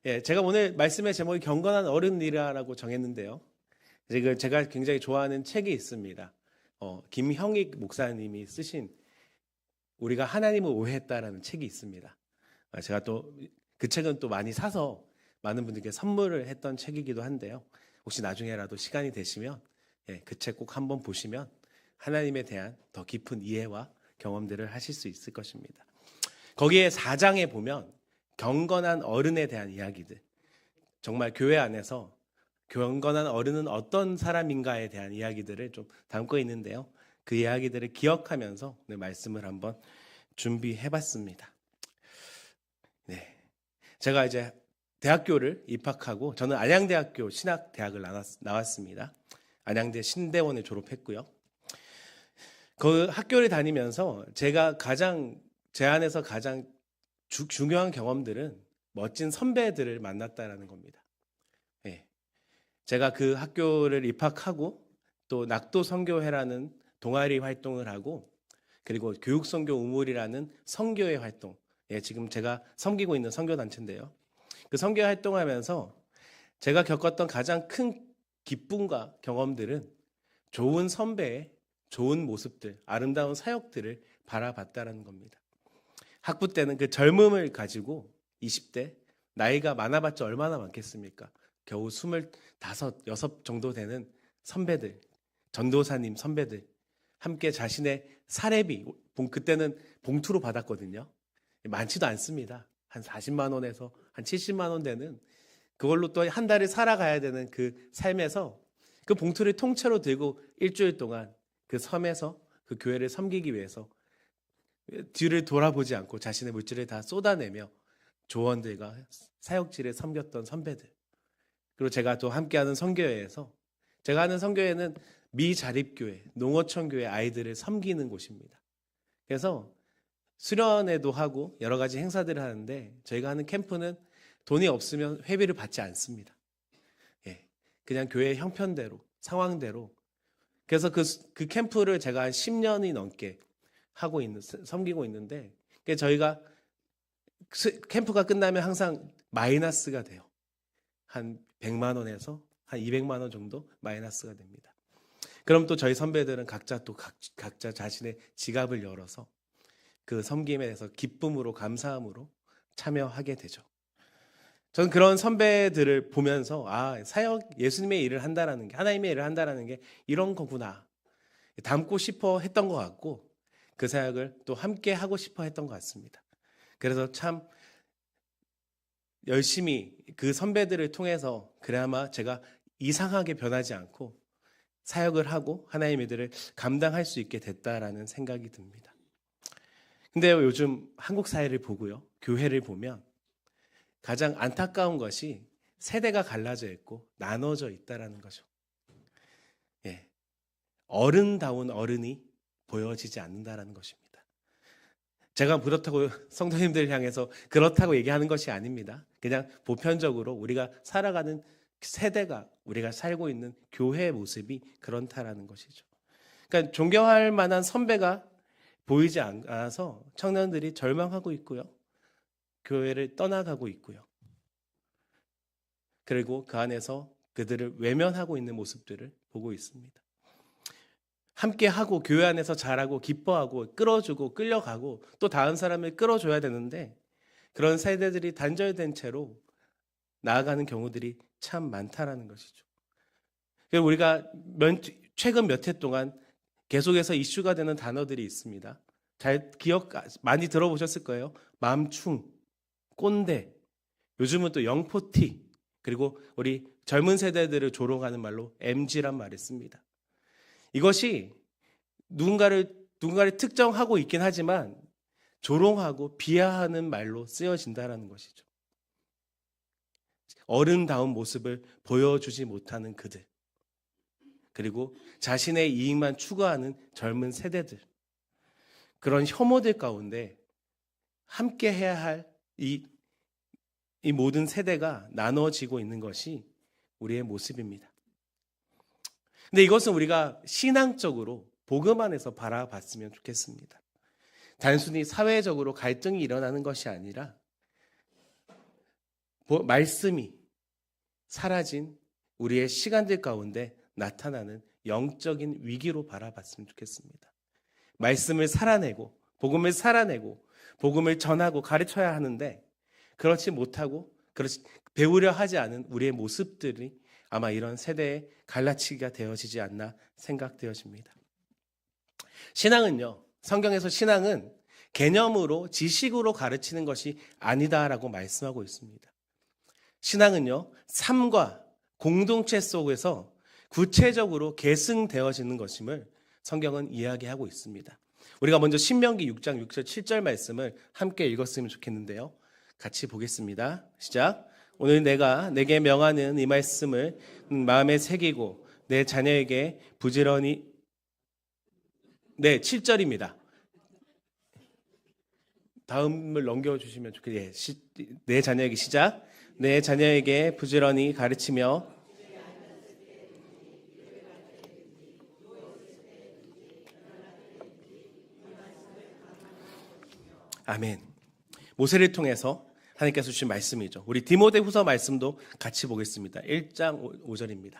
제가 오늘 말씀의 제목이 경건한 어른이라고 정했는데요. 지금 제가 굉장히 좋아하는 책이 있습니다. 김형익 목사님이 쓰신 우리가 하나님을 오해했다라는 책이 있습니다. 제가 또 그 책은 또 많이 사서 많은 분들께 선물을 했던 책이기도 한데요. 혹시 나중에라도 시간이 되시면 그 책 꼭 한번 보시면 하나님에 대한 더 깊은 이해와 경험들을 하실 수 있을 것입니다. 거기에 4장에 보면 경건한 어른에 대한 이야기들, 정말 교회 안에서 경건한 어른은 어떤 사람인가에 대한 이야기들을 좀 담고 있는데요. 그 이야기들을 기억하면서 오늘 말씀을 한번 준비해봤습니다. 네, 제가 이제 대학교를 입학하고 저는 안양대학교 신학대학을 나왔습니다. 안양대 신대원을 졸업했고요. 그 학교를 다니면서 제가 제 안에서 가장 중요한 경험들은 멋진 선배들을 만났다라는 겁니다. 제가 그 학교를 입학하고 또 낙도 선교회라는 동아리 활동을 하고 그리고 교육선교 우물이라는 선교회 활동, 지금 제가 섬기고 있는 선교단체인데요. 그 선교 활동하면서 제가 겪었던 가장 큰 기쁨과 경험들은 좋은 선배의 좋은 모습들, 아름다운 사역들을 바라봤다라는 겁니다. 학부 때는 그 젊음을 가지고 20대, 나이가 많아봤자 얼마나 많겠습니까? 겨우 25, 6 정도 되는 선배들, 전도사님 선배들, 함께 자신의 사례비, 그때는 봉투로 받았거든요. 많지도 않습니다. 한 40만 원에서 한 70만 원 되는, 그걸로 또 한 달을 살아가야 되는 그 삶에서 그 봉투를 통째로 들고 일주일 동안 그 섬에서 그 교회를 섬기기 위해서 뒤를 돌아보지 않고 자신의 물질을 다 쏟아내며 조원들과 사역지를 섬겼던 선배들, 그리고 제가 또 함께하는 선교회에서, 제가 하는 선교회는 미자립교회, 농어촌교회 아이들을 섬기는 곳입니다. 그래서 수련회도 하고 여러 가지 행사들을 하는데 저희가 하는 캠프는 돈이 없으면 회비를 받지 않습니다. 그냥 교회 형편대로, 상황대로. 그래서 그 캠프를 제가 한 10년이 넘게 섬기고 있는데, 저희가 캠프가 끝나면 항상 마이너스가 돼요. 한 100만 원에서 한 200만 원 정도 마이너스가 됩니다. 그럼 또 저희 선배들은 각자 자신의 지갑을 열어서 그 섬김에 대해서 기쁨으로, 감사함으로 참여하게 되죠. 저는 그런 선배들을 보면서 사역, 예수님의 일을 한다라는 게, 하나님의 일을 한다라는 게 이런 거구나 담고 싶어 했던 것 같고, 그 사역을 또 함께 하고 싶어 했던 것 같습니다. 그래서 참 열심히 그 선배들을 통해서 그나마 제가 이상하게 변하지 않고 사역을 하고 하나님의 일을 감당할 수 있게 됐다라는 생각이 듭니다. 근데 요즘 한국 사회를 보고요, 교회를 보면 가장 안타까운 것이 세대가 갈라져 있고 나눠져 있다라는 거죠. 어른다운 어른이 보여지지 않는다라는 것입니다. 제가 그렇다고 성도님들 향해서 그렇다고 얘기하는 것이 아닙니다. 그냥 보편적으로 우리가 살아가는 세대가, 우리가 살고 있는 교회의 모습이 그렇다라는 것이죠. 그러니까 존경할 만한 선배가 보이지 않아서 청년들이 절망하고 있고요, 교회를 떠나가고 있고요, 그리고 그 안에서 그들을 외면하고 있는 모습들을 보고 있습니다. 함께하고 교회 안에서 잘하고 기뻐하고 끌어주고 끌려가고 또 다른 사람을 끌어줘야 되는데, 그런 세대들이 단절된 채로 나아가는 경우들이 참 많다라는 것이죠. 우리가 최근 몇 해 동안 계속해서 이슈가 되는 단어들이 있습니다. 많이 들어보셨을 거예요. 맘충, 꼰대, 요즘은 또 영포티, 그리고 우리 젊은 세대들을 조롱하는 말로 MG란 말을 씁니다. 이것이 누군가를 특정하고 있긴 하지만 조롱하고 비하하는 말로 쓰여진다는 것이죠. 어른다운 모습을 보여주지 못하는 그들, 그리고 자신의 이익만 추구하는 젊은 세대들, 그런 혐오들 가운데 함께 해야 할 이 모든 세대가 나눠지고 있는 것이 우리의 모습입니다. 근데 이것은 우리가 신앙적으로 복음 안에서 바라봤으면 좋겠습니다. 단순히 사회적으로 갈등이 일어나는 것이 아니라 말씀이 사라진 우리의 시간들 가운데 나타나는 영적인 위기로 바라봤으면 좋겠습니다. 말씀을 살아내고 복음을 살아내고 복음을 전하고 가르쳐야 하는데 그렇지 못하고 배우려 하지 않은 우리의 모습들이 아마 이런 세대의 갈라치기가 되어지지 않나 생각되어집니다. 신앙은요, 성경에서 신앙은 개념으로 지식으로 가르치는 것이 아니다라고 말씀하고 있습니다. 신앙은요, 삶과 공동체 속에서 구체적으로 계승되어지는 것임을 성경은 이야기하고 있습니다. 우리가 먼저 신명기 6장 6절 7절 말씀을 함께 읽었으면 좋겠는데요. 같이 보겠습니다. 시작. 오늘 내가 내게 명하는 이 말씀을 마음에 새기고 내 자녀에게 부지런히 7절입니다. 다음을 넘겨주시면 좋겠어요. 내 자녀에게 시작. 내 자녀에게 부지런히 가르치며 아멘. 모세를 통해서 하나님께서 주신 말씀이죠. 우리 디모데후서 말씀도 같이 보겠습니다. 1장 5절입니다.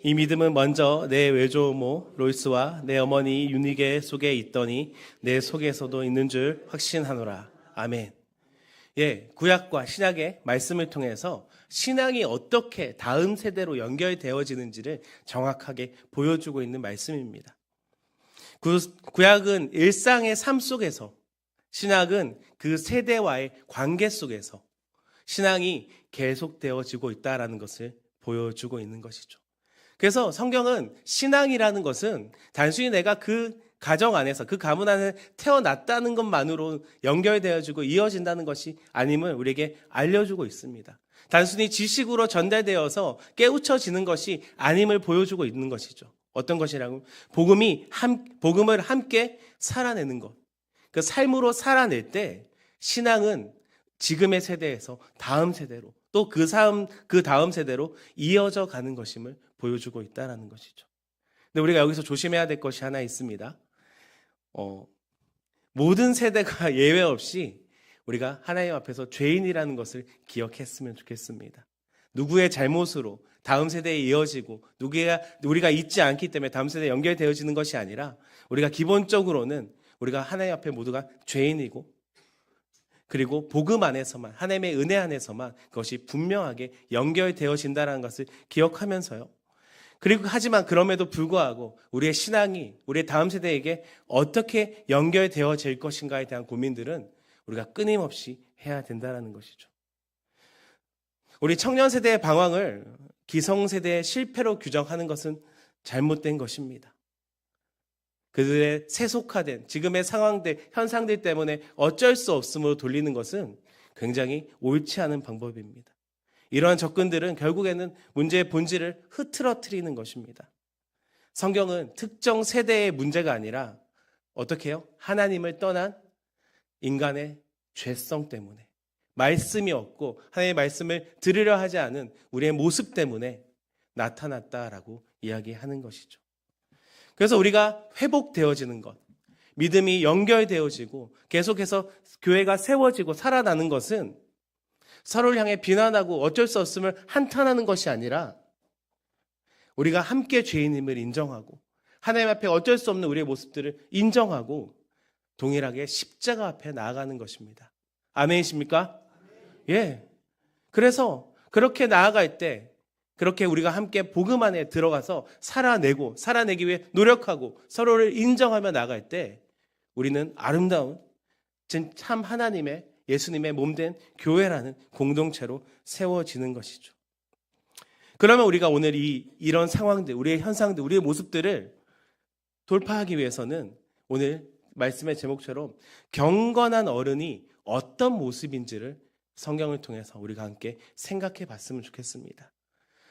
이 믿음은 먼저 내 외조모 로이스와 내 어머니 유니게 속에 있더니 내 속에서도 있는 줄 확신하노라. 아멘. 예, 구약과 신약의 말씀을 통해서 신앙이 어떻게 다음 세대로 연결되어지는지를 정확하게 보여주고 있는 말씀입니다. 구약은 일상의 삶 속에서, 신약은 그 세대와의 관계 속에서 신앙이 계속되어지고 있다는 것을 보여주고 있는 것이죠. 그래서 성경은 신앙이라는 것은 단순히 내가 그 가정 안에서, 그 가문 안에 태어났다는 것만으로 연결되어지고 이어진다는 것이 아님을 우리에게 알려주고 있습니다. 단순히 지식으로 전달되어서 깨우쳐지는 것이 아님을 보여주고 있는 것이죠. 어떤 것이라고? 복음을 함께 살아내는 것. 그 삶으로 살아낼 때 신앙은 지금의 세대에서 다음 세대로 또 그 다음 세대로 이어져 가는 것임을 보여주고 있다는 것이죠. 근데 우리가 여기서 조심해야 될 것이 하나 있습니다. 모든 세대가 예외 없이 우리가 하나님 앞에서 죄인이라는 것을 기억했으면 좋겠습니다. 누구의 잘못으로 다음 세대에 이어지고 우리가 잊지 않기 때문에 다음 세대에 연결되어지는 것이 아니라 우리가 기본적으로는 우리가 하나님 앞에 모두가 죄인이고 그리고 복음 안에서만 하나님의 은혜 안에서만 그것이 분명하게 연결되어진다는 것을 기억하면서요. 그리고 하지만 그럼에도 불구하고 우리의 신앙이 우리의 다음 세대에게 어떻게 연결되어질 것인가에 대한 고민들은 우리가 끊임없이 해야 된다는 것이죠. 우리 청년 세대의 방황을 기성세대의 실패로 규정하는 것은 잘못된 것입니다. 그들의 세속화된 지금의 상황들, 현상들 때문에 어쩔 수 없음으로 돌리는 것은 굉장히 옳지 않은 방법입니다. 이러한 접근들은 결국에는 문제의 본질을 흐트러뜨리는 것입니다. 성경은 특정 세대의 문제가 아니라 어떻게 해요? 하나님을 떠난 인간의 죄성 때문에 말씀이 없고 하나님의 말씀을 들으려 하지 않은 우리의 모습 때문에 나타났다라고 이야기하는 것이죠. 그래서 우리가 회복되어지는 것, 믿음이 연결되어지고 계속해서 교회가 세워지고 살아나는 것은 서로를 향해 비난하고 어쩔 수 없음을 한탄하는 것이 아니라 우리가 함께 죄인임을 인정하고 하나님 앞에 어쩔 수 없는 우리의 모습들을 인정하고 동일하게 십자가 앞에 나아가는 것입니다. 아멘이십니까? 예. 그래서 그렇게 나아갈 때 그렇게 우리가 함께 복음 안에 들어가서 살아내기 위해 노력하고 서로를 인정하며 나아갈 때 우리는 아름다운 참 하나님의 예수님의 몸된 교회라는 공동체로 세워지는 것이죠. 그러면 우리가 오늘 이런 상황들, 우리의 현상들, 우리의 모습들을 돌파하기 위해서는 오늘 말씀의 제목처럼 경건한 어른이 어떤 모습인지를 성경을 통해서 우리가 함께 생각해 봤으면 좋겠습니다.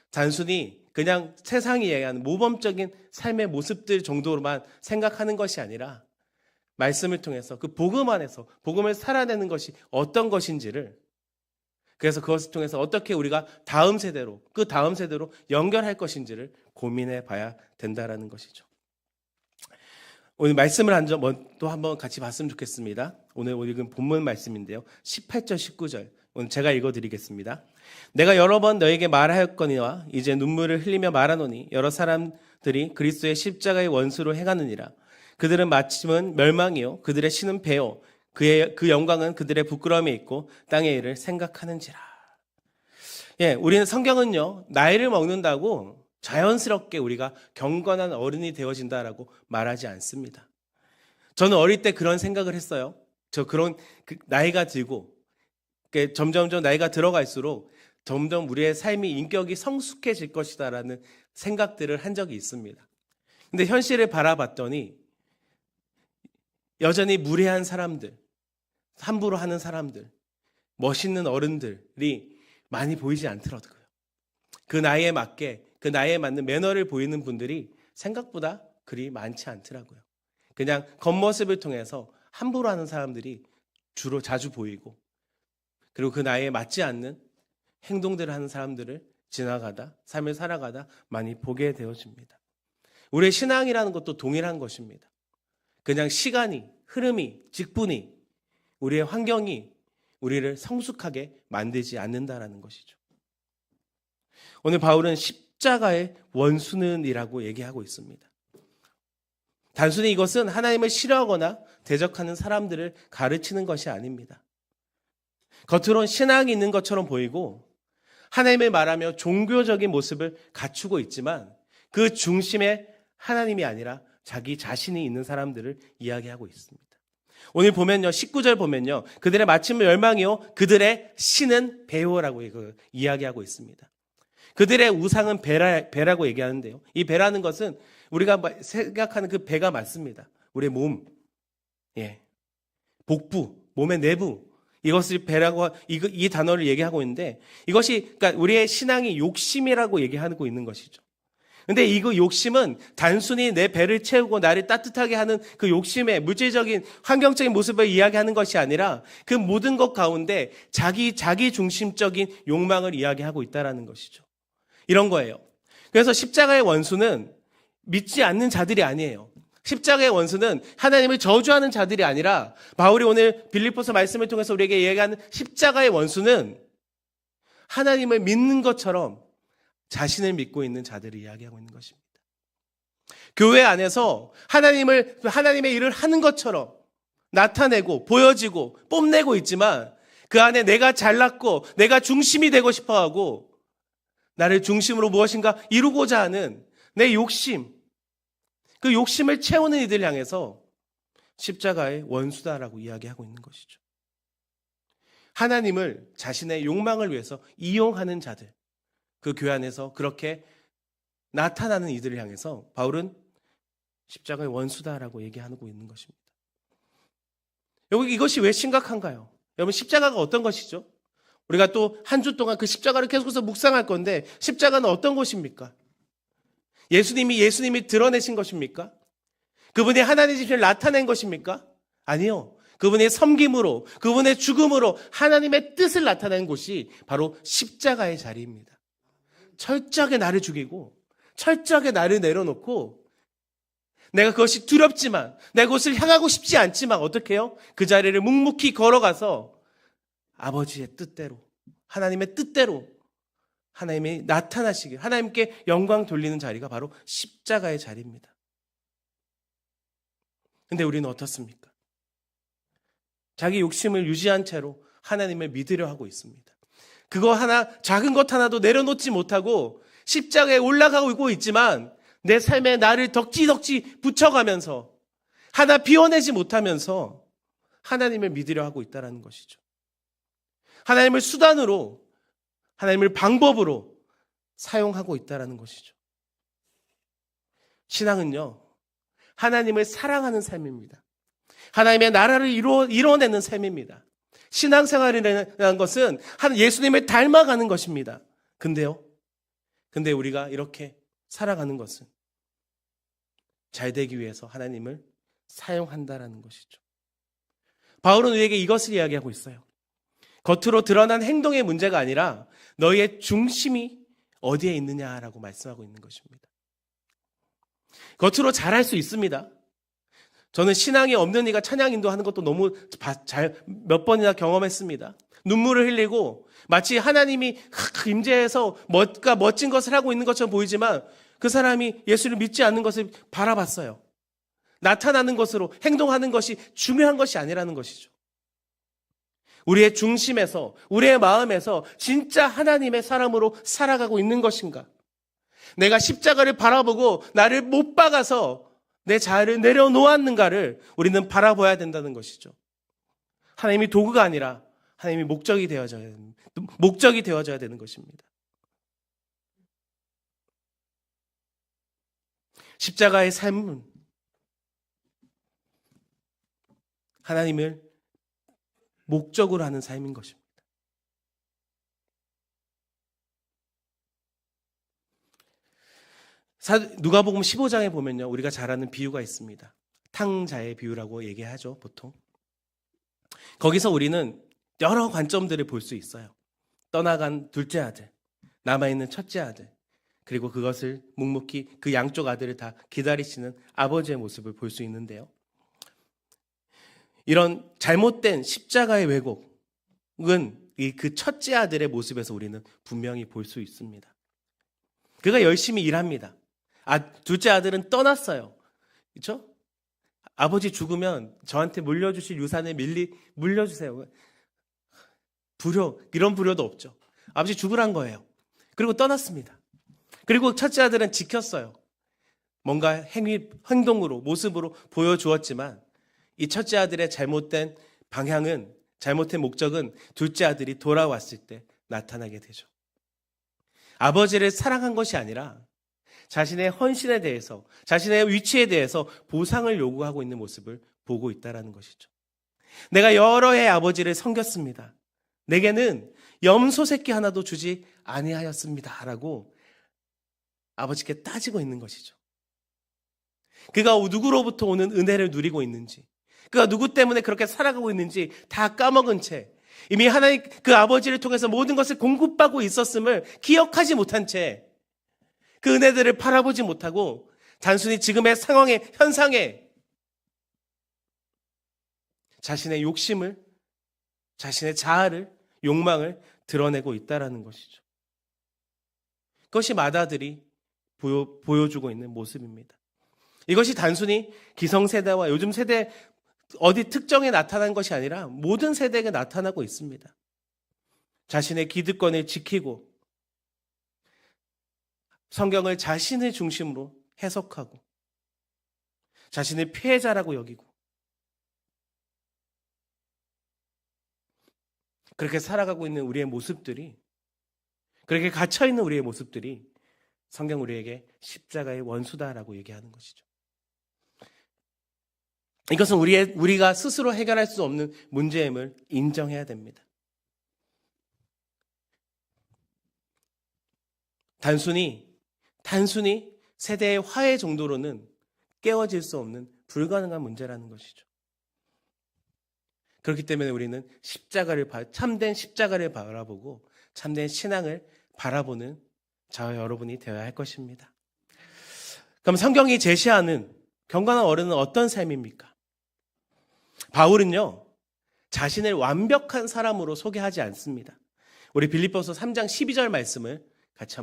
단순히 그냥 세상이 얘기하는 모범적인 삶의 모습들 정도로만 생각하는 것이 아니라 말씀을 통해서 그 복음 안에서 복음을 살아내는 것이 어떤 것인지를 그래서 그것을 통해서 어떻게 우리가 다음 세대로 연결할 것인지를 고민해 봐야 된다는 것이죠. 오늘 말씀을 또 한번 같이 봤으면 좋겠습니다. 오늘 읽은 본문 말씀인데요. 18절 19절 오늘 제가 읽어드리겠습니다. 내가 여러 번 너에게 말하였거니와 이제 눈물을 흘리며 말하노니 여러 사람들이 그리스도의 십자가의 원수로 행하느니라. 그들은 마침은 멸망이요 그들의 신은 배요 그 영광은 그들의 부끄러움에 있고 땅의 일을 생각하는지라. 예, 우리는 성경은요 나이를 먹는다고 자연스럽게 우리가 경건한 어른이 되어진다라고 말하지 않습니다. 저는 어릴 때 그런 생각을 했어요. 나이가 들고 점점 나이가 들어갈수록 점점 우리의 삶이 인격이 성숙해질 것이다라는 생각들을 한 적이 있습니다. 근데 현실을 바라봤더니 여전히 무례한 사람들, 함부로 하는 사람들, 멋있는 어른들이 많이 보이지 않더라고요. 그 나이에 맞게, 그 나이에 맞는 매너를 보이는 분들이 생각보다 그리 많지 않더라고요. 그냥 겉모습을 통해서 함부로 하는 사람들이 주로 자주 보이고, 그리고 그 나이에 맞지 않는 행동들을 하는 사람들을 지나가다, 삶을 살아가다 많이 보게 되어집니다. 우리의 신앙이라는 것도 동일한 것입니다. 그냥 시간이, 흐름이, 직분이, 우리의 환경이 우리를 성숙하게 만들지 않는다라는 것이죠. 오늘 바울은 십자가의 원수는이라고 얘기하고 있습니다. 단순히 이것은 하나님을 싫어하거나 대적하는 사람들을 가르치는 것이 아닙니다. 겉으론 신앙이 있는 것처럼 보이고 하나님을 말하며 종교적인 모습을 갖추고 있지만 그 중심에 하나님이 아니라 자기 자신이 있는 사람들을 이야기하고 있습니다. 오늘 보면요, 19절 보면요, 그들의 마침은 멸망이요 그들의 신은 배요라고 이야기하고 있습니다. 그들의 우상은 배라고 얘기하는데요, 이 배라는 것은 우리가 생각하는 그 배가 맞습니다. 우리의 몸, 복부, 몸의 내부, 이것을 배라고 이 단어를 얘기하고 있는데, 이것이 그러니까 우리의 신앙이 욕심이라고 얘기하고 있는 것이죠. 근데 이거 욕심은 단순히 내 배를 채우고 나를 따뜻하게 하는 그 욕심의 물질적인 환경적인 모습을 이야기하는 것이 아니라 그 모든 것 가운데 자기 중심적인 욕망을 이야기하고 있다라는 것이죠. 이런 거예요. 그래서 십자가의 원수는 믿지 않는 자들이 아니에요. 십자가의 원수는 하나님을 저주하는 자들이 아니라 바울이 오늘 빌립보서 말씀을 통해서 우리에게 얘기하는 십자가의 원수는 하나님을 믿는 것처럼 자신을 믿고 있는 자들을 이야기하고 있는 것입니다. 교회 안에서 하나님의 일을 하는 것처럼 나타내고 보여지고 뽐내고 있지만 그 안에 내가 잘났고 내가 중심이 되고 싶어하고 나를 중심으로 무엇인가 이루고자 하는 내 욕심, 그 욕심을 채우는 이들 향해서 십자가의 원수다라고 이야기하고 있는 것이죠. 하나님을 자신의 욕망을 위해서 이용하는 자들, 그 교회 안에서 그렇게 나타나는 이들을 향해서 바울은 십자가의 원수다라고 얘기하고 있는 것입니다. 여러분, 이것이 왜 심각한가요? 여러분, 십자가가 어떤 것이죠? 우리가 또 한 주 동안 그 십자가를 계속해서 묵상할 건데, 십자가는 어떤 것입니까? 예수님이 드러내신 것입니까? 그분이 하나님의 집신을 나타낸 것입니까? 아니요. 그분의 섬김으로, 그분의 죽음으로 하나님의 뜻을 나타낸 곳이 바로 십자가의 자리입니다. 철저하게 나를 죽이고 철저하게 나를 내려놓고 내가 그것이 두렵지만 내가 그것을 향하고 싶지 않지만 어떻게 해요? 그 자리를 묵묵히 걸어가서 아버지의 뜻대로, 하나님의 뜻대로 하나님이 나타나시길, 하나님께 영광 돌리는 자리가 바로 십자가의 자리입니다. 근데 우리는 어떻습니까? 자기 욕심을 유지한 채로 하나님을 믿으려 하고 있습니다. 작은 것 하나도 내려놓지 못하고 십자가에 올라가고 있지만 내 삶에 나를 덕지덕지 붙여가면서 하나 비워내지 못하면서 하나님을 믿으려 하고 있다는 것이죠. 하나님을 수단으로, 하나님을 방법으로 사용하고 있다는 것이죠. 신앙은요, 하나님을 사랑하는 삶입니다. 하나님의 나라를 이루어내는 삶입니다. 신앙생활이라는 것은 예수님을 닮아가는 것입니다. 근데 우리가 이렇게 살아가는 것은 잘 되기 위해서 하나님을 사용한다라는 것이죠. 바울은 우리에게 이것을 이야기하고 있어요. 겉으로 드러난 행동의 문제가 아니라 너희의 중심이 어디에 있느냐라고 말씀하고 있는 것입니다. 겉으로 잘할 수 있습니다. 저는 신앙이 없는 이가 찬양 인도하는 것도 너무 잘 몇 번이나 경험했습니다. 눈물을 흘리고 마치 하나님이 임재해서 뭔가 멋진 것을 하고 있는 것처럼 보이지만 그 사람이 예수를 믿지 않는 것을 바라봤어요. 나타나는 것으로 행동하는 것이 중요한 것이 아니라는 것이죠. 우리의 중심에서, 우리의 마음에서 진짜 하나님의 사람으로 살아가고 있는 것인가? 내가 십자가를 바라보고 나를 못 박아서 내 자아를 내려놓았는가를 우리는 바라봐야 된다는 것이죠. 하나님이 도구가 아니라 하나님이 목적이 되어져야 되는 것입니다. 십자가의 삶은 하나님을 목적으로 하는 삶인 것입니다. 누가복음 15장에 보면요, 우리가 잘 아는 비유가 있습니다. 탕자의 비유라고 얘기하죠, 보통. 거기서 우리는 여러 관점들을 볼 수 있어요. 떠나간 둘째 아들, 남아있는 첫째 아들, 그리고 그것을 묵묵히 그 양쪽 아들을 다 기다리시는 아버지의 모습을 볼 수 있는데요. 이런 잘못된 십자가의 왜곡은 그 첫째 아들의 모습에서 우리는 분명히 볼 수 있습니다. 그가 열심히 일합니다. 둘째 아들은 떠났어요. 그렇죠? 아버지 죽으면 저한테 물려주실 유산을 물려주세요. 이런 불효도 없죠. 아버지 죽으란 거예요. 그리고 떠났습니다. 그리고 첫째 아들은 지켰어요. 뭔가 행동으로, 모습으로 보여주었지만 이 첫째 아들의 잘못된 방향은, 잘못된 목적은 둘째 아들이 돌아왔을 때 나타나게 되죠. 아버지를 사랑한 것이 아니라 자신의 헌신에 대해서, 자신의 위치에 대해서 보상을 요구하고 있는 모습을 보고 있다는 것이죠. 내가 여러 해 아버지를 섬겼습니다. 내게는 염소 새끼 하나도 주지 아니하였습니다. 라고 아버지께 따지고 있는 것이죠. 그가 누구로부터 오는 은혜를 누리고 있는지, 그가 누구 때문에 그렇게 살아가고 있는지 다 까먹은 채, 이미 하나님 그 아버지를 통해서 모든 것을 공급받고 있었음을 기억하지 못한 채 그 은혜들을 바라보지 못하고 단순히 지금의 상황에, 현상에 자신의 욕심을, 자신의 자아를, 욕망을 드러내고 있다는 것이죠. 그것이 맏아들이 보여주고 있는 모습입니다. 이것이 단순히 기성세대와 요즘 세대 어디 특정에 나타난 것이 아니라 모든 세대에 나타나고 있습니다. 자신의 기득권을 지키고 성경을 자신의 중심으로 해석하고 자신을 피해자라고 여기고 그렇게 살아가고 있는 우리의 모습들이, 그렇게 갇혀있는 우리의 모습들이 성경 우리에게 십자가의 원수다라고 얘기하는 것이죠. 이것은 우리가 스스로 해결할 수 없는 문제임을 인정해야 됩니다. 단순히 세대의 화해 정도로는 깨어질 수 없는 불가능한 문제라는 것이죠. 그렇기 때문에 우리는 참된 십자가를 바라보고 참된 신앙을 바라보는 저와 여러분이 되어야 할 것입니다. 그럼 성경이 제시하는 경건한 어른은 어떤 삶입니까? 바울은요, 자신을 완벽한 사람으로 소개하지 않습니다. 우리 빌립보서 3장 12절 말씀을 같이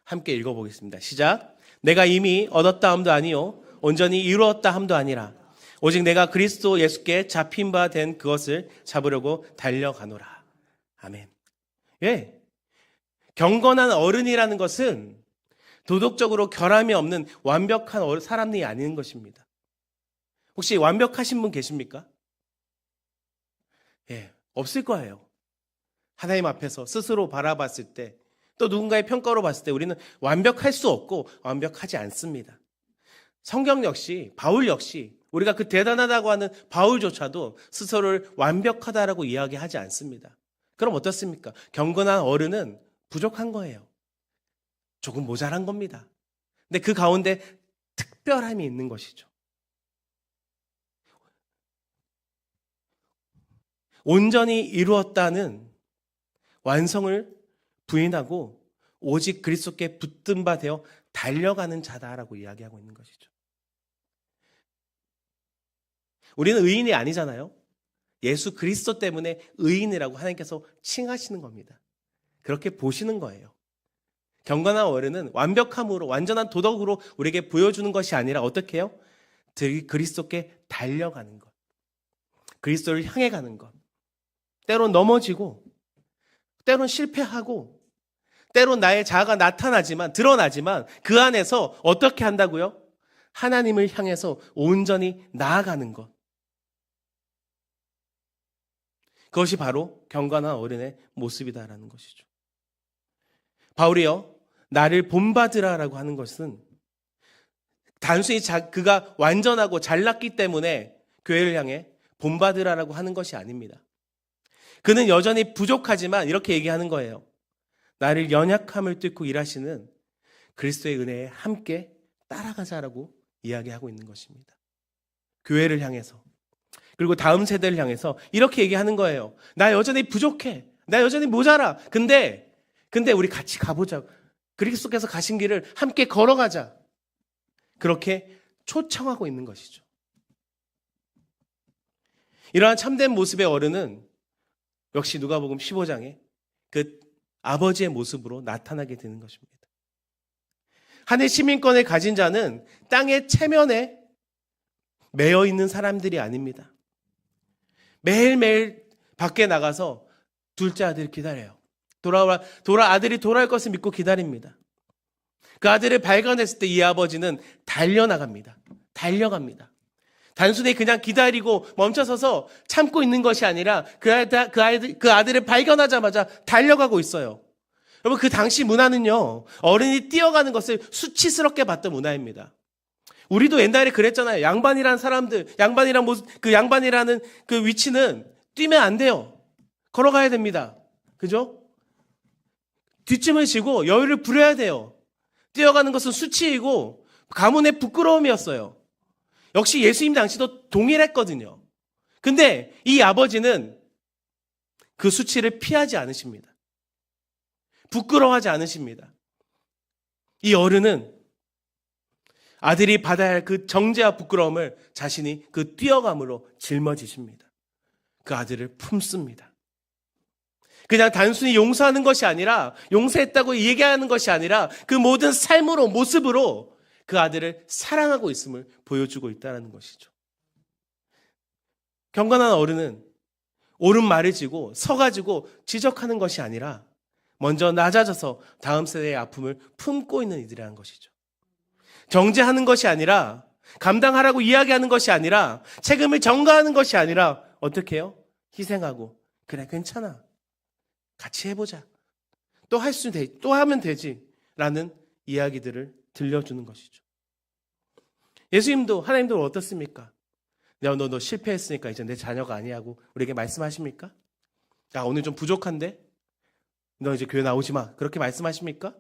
함께 읽어보겠습니다. 시작. 내가 이미 얻었다 함도 아니요 온전히 이루었다 함도 아니라 오직 내가 그리스도 예수께 잡힌 바 된 그것을 잡으려고 달려가노라. 아멘. 예, 경건한 어른이라는 것은 도덕적으로 결함이 없는 완벽한 사람이 아닌 것입니다. 혹시 완벽하신 분 계십니까? 예, 없을 거예요. 하나님 앞에서 스스로 바라봤을 때, 또 누군가의 평가로 봤을 때 우리는 완벽할 수 없고 완벽하지 않습니다. 성경 역시, 바울 역시 우리가 그 대단하다고 하는 바울조차도 스스로를 완벽하다라고 이야기하지 않습니다. 그럼 어떻습니까? 경건한 어른은 부족한 거예요. 조금 모자란 겁니다. 근데 그 가운데 특별함이 있는 것이죠. 온전히 이루었다는 완성을 부인하고 오직 그리스도께 붙든 바 되어 달려가는 자다라고 이야기하고 있는 것이죠. 우리는 의인이 아니잖아요. 예수 그리스도 때문에 의인이라고 하나님께서 칭하시는 겁니다. 그렇게 보시는 거예요. 경건한 어른은 완벽함으로, 완전한 도덕으로 우리에게 보여주는 것이 아니라 어떻게 해요? 그리스도께 달려가는 것. 그리스도를 향해 가는 것. 때론 넘어지고, 때론 실패하고, 때론 나의 자아가 드러나지만 그 안에서 어떻게 한다고요? 하나님을 향해서 온전히 나아가는 것. 그것이 바로 경건한 어른의 모습이다라는 것이죠. 바울이요, 나를 본받으라라고 하는 것은 단순히 그가 완전하고 잘났기 때문에 교회를 향해 본받으라라고 하는 것이 아닙니다. 그는 여전히 부족하지만 이렇게 얘기하는 거예요. 나를 연약함을 뚫고 일하시는 그리스도의 은혜에 함께 따라가자라고 이야기하고 있는 것입니다. 교회를 향해서, 그리고 다음 세대를 향해서 이렇게 얘기하는 거예요. 나 여전히 부족해. 나 여전히 모자라. 근데 우리 같이 가보자. 그리스도께서 가신 길을 함께 걸어가자. 그렇게 초청하고 있는 것이죠. 이러한 참된 모습의 어른은 역시 누가복음 15장에 그 아버지의 모습으로 나타나게 되는 것입니다. 하늘 시민권을 가진 자는 땅의 체면에 매여 있는 사람들이 아닙니다. 매일매일 밖에 나가서 둘째 아들 기다려요. 아들이 돌아올 것을 믿고 기다립니다. 그 아들을 발견했을 때 이 아버지는 달려나갑니다. 달려갑니다. 단순히 그냥 기다리고 멈춰서서 참고 있는 것이 아니라 그 아들을 발견하자마자 달려가고 있어요. 여러분, 그 당시 문화는요, 어른이 뛰어가는 것을 수치스럽게 봤던 문화입니다. 우리도 옛날에 그랬잖아요. 양반이라는 그 위치는 뛰면 안 돼요. 걸어가야 됩니다. 그죠? 뒷짐을 지고 여유를 부려야 돼요. 뛰어가는 것은 수치이고 가문의 부끄러움이었어요. 역시 예수님 당시도 동일했거든요. 근데 이 아버지는 그 수치를 피하지 않으십니다. 부끄러워하지 않으십니다. 이 어른은 아들이 받아야 할 그 정죄와 부끄러움을 자신이 그 뛰어감으로 짊어지십니다. 그 아들을 품습니다. 그냥 단순히 용서하는 것이 아니라, 용서했다고 얘기하는 것이 아니라 그 모든 삶으로, 모습으로 그 아들을 사랑하고 있음을 보여주고 있다는 것이죠. 경건한 어른은 옳은 말을 지고 서가지고 지적하는 것이 아니라 먼저 낮아져서 다음 세대의 아픔을 품고 있는 이들이라는 것이죠. 정죄하는 것이 아니라, 감당하라고 이야기하는 것이 아니라, 책임을 전가하는 것이 아니라 어떻게 해요? 희생하고, 그래 괜찮아, 같이 해보자, 또 하면 되지 라는 이야기들을 들려주는 것이죠. 예수님도, 하나님도 어떻습니까? 너 실패했으니까 이제 내 자녀가 아니냐고 우리에게 말씀하십니까? 야, 오늘 좀 부족한데? 너 이제 교회 나오지 마. 그렇게 말씀하십니까?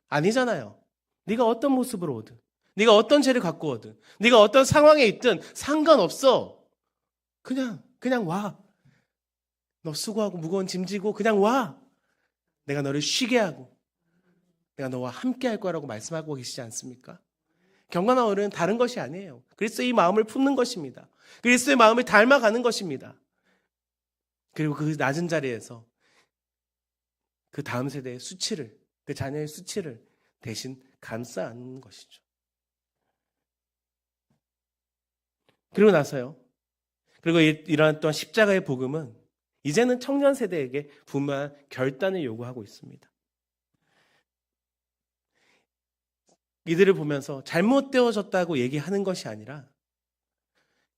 아니잖아요. 네가 어떤 모습으로 오든, 네가 어떤 죄를 갖고 오든, 네가 어떤 상황에 있든 상관없어. 그냥 와. 너 수고하고 무거운 짐 지고 그냥 와. 내가 너를 쉬게 하고 내가 너와 함께 할 거라고 말씀하고 계시지 않습니까? 경건한 어른은 다른 것이 아니에요. 그리스도의 마음을 품는 것입니다. 그리스도의 마음을 닮아가는 것입니다. 그리고 그 낮은 자리에서 그 다음 세대의 수치를, 그 자녀의 수치를 대신 감싸 안는 것이죠. 그리고 나서요. 그리고 이러한 또한 십자가의 복음은 이제는 청년 세대에게 분명한 결단을 요구하고 있습니다. 이들을 보면서 잘못되어졌다고 얘기하는 것이 아니라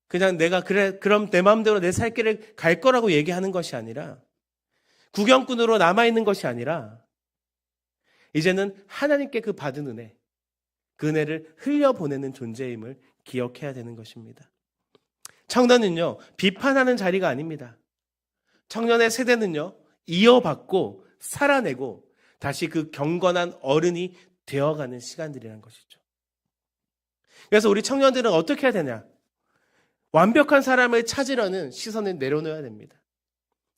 그냥 내가 그럼 내 마음대로 내 살 길을 갈 거라고 얘기하는 것이 아니라 구경꾼으로 남아있는 것이 아니라 이제는 하나님께 그 받은 은혜, 그 은혜를 흘려보내는 존재임을 기억해야 되는 것입니다. 청년은요, 비판하는 자리가 아닙니다. 청년의 세대는요, 이어받고 살아내고 다시 그 경건한 어른이 되어가는 시간들이라는 것이죠. 그래서 우리 청년들은 어떻게 해야 되냐? 완벽한 사람을 찾으려는 시선을 내려놓아야 됩니다.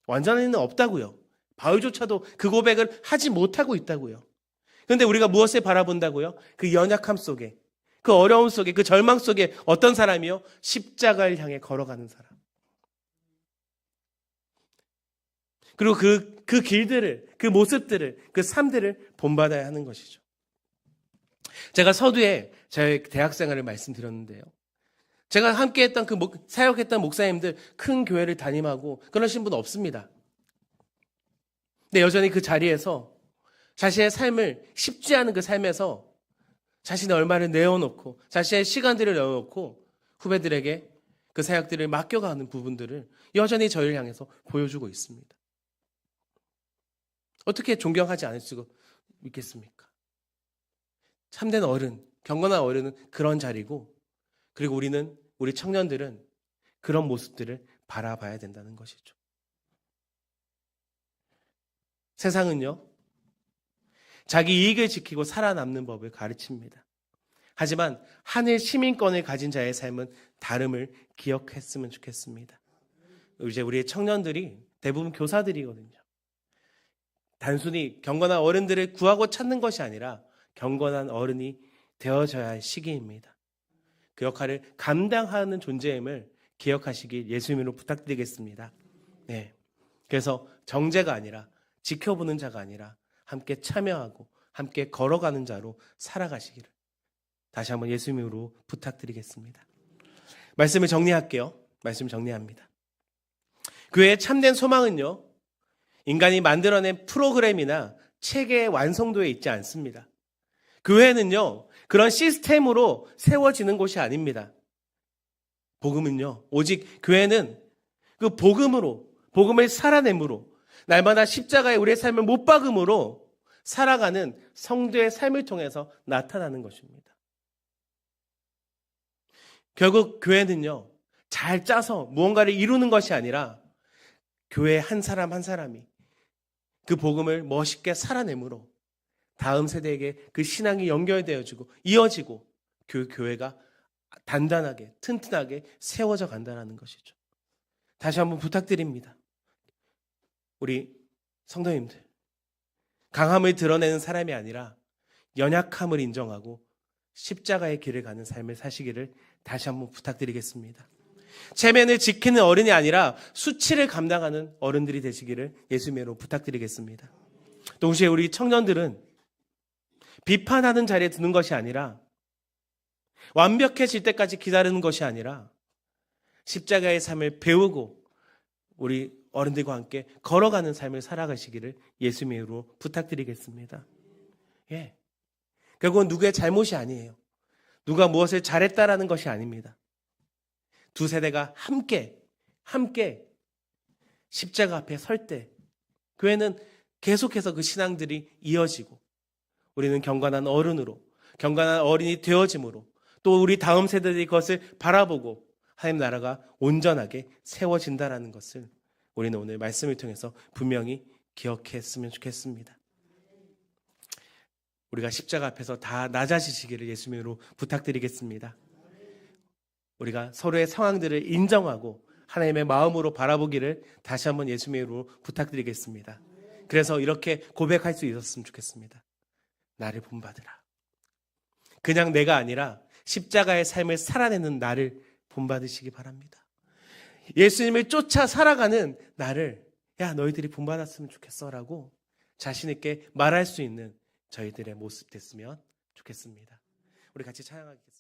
완전한 이는 없다고요. 바울조차도 그 고백을 하지 못하고 있다고요. 그런데 우리가 무엇을 바라본다고요? 그 연약함 속에, 그 어려움 속에, 그 절망 속에 어떤 사람이요? 십자가를 향해 걸어가는 사람. 그리고 그 길들을, 그 모습들을, 그 삶들을 본받아야 하는 것이죠. 제가 서두에 저의 대학 생활을 말씀드렸는데요. 제가 함께 했던 사역했던 목사님들 큰 교회를 담임하고 그러신 분 없습니다. 근데 여전히 그 자리에서 자신의 삶을 쉽지 않은 그 삶에서 자신의 얼마를 내어놓고 자신의 시간들을 내어놓고 후배들에게 그 사역들을 맡겨가는 부분들을 여전히 저희를 향해서 보여주고 있습니다. 어떻게 존경하지 않을 수가 있겠습니까? 참된 어른, 경건한 어른은 그런 자리고, 그리고 우리 청년들은 그런 모습들을 바라봐야 된다는 것이죠. 세상은요, 자기 이익을 지키고 살아남는 법을 가르칩니다. 하지만 하늘 시민권을 가진 자의 삶은 다름을 기억했으면 좋겠습니다. 이제 우리의 청년들이 대부분 교사들이거든요. 단순히 경건한 어른들을 구하고 찾는 것이 아니라 경건한 어른이 되어져야 할 시기입니다. 그 역할을 감당하는 존재임을 기억하시길 예수님으로 부탁드리겠습니다. 네. 그래서 정죄가 아니라 지켜보는 자가 아니라 함께 참여하고 함께 걸어가는 자로 살아가시기를 다시 한번 예수님으로 부탁드리겠습니다. 말씀을 정리할게요. 말씀을 정리합니다. 교회의 참된 소망은요, 인간이 만들어낸 프로그램이나 체계의 완성도에 있지 않습니다. 교회는요, 그런 시스템으로 세워지는 곳이 아닙니다. 복음은요, 오직 교회는 그 복음을 살아냄으로, 날마다 십자가에 우리의 삶을 못 박음으로 살아가는 성도의 삶을 통해서 나타나는 것입니다. 결국 교회는요, 잘 짜서 무언가를 이루는 것이 아니라 교회 한 사람 한 사람이 그 복음을 멋있게 살아내므로 다음 세대에게 그 신앙이 연결되어지고 이어지고 그 교회가 단단하게 튼튼하게 세워져 간다는 것이죠. 다시 한번 부탁드립니다. 우리 성도님들, 강함을 드러내는 사람이 아니라 연약함을 인정하고 십자가의 길을 가는 삶을 사시기를 다시 한번 부탁드리겠습니다. 체면을 지키는 어른이 아니라 수치를 감당하는 어른들이 되시기를 예수님으로 부탁드리겠습니다. 동시에 우리 청년들은 비판하는 자리에 드는 것이 아니라, 완벽해질 때까지 기다리는 것이 아니라 십자가의 삶을 배우고 우리 어른들과 함께 걸어가는 삶을 살아가시기를 예수님으로 부탁드리겠습니다. 예. 결국은 누구의 잘못이 아니에요. 누가 무엇을 잘했다라는 것이 아닙니다. 두 세대가 함께 십자가 앞에 설 때 교회는 계속해서 그 신앙들이 이어지고 우리는 경건한 어른으로, 경건한 어린이 되어짐으로 또 우리 다음 세대들이 그것을 바라보고 하나님 나라가 온전하게 세워진다라는 것을 우리는 오늘 말씀을 통해서 분명히 기억했으면 좋겠습니다. 우리가 십자가 앞에서 다 낮아지시기를 예수님으로 부탁드리겠습니다. 우리가 서로의 상황들을 인정하고 하나님의 마음으로 바라보기를 다시 한번 예수님으로 부탁드리겠습니다. 그래서 이렇게 고백할 수 있었으면 좋겠습니다. 나를 본받으라. 그냥 내가 아니라 십자가의 삶을 살아내는 나를 본받으시기 바랍니다. 예수님을 쫓아 살아가는 나를, 야, 너희들이 본받았으면 좋겠어라고 자신 있게 말할 수 있는 저희들의 모습 됐으면 좋겠습니다. 우리 같이 찬양하겠습니다.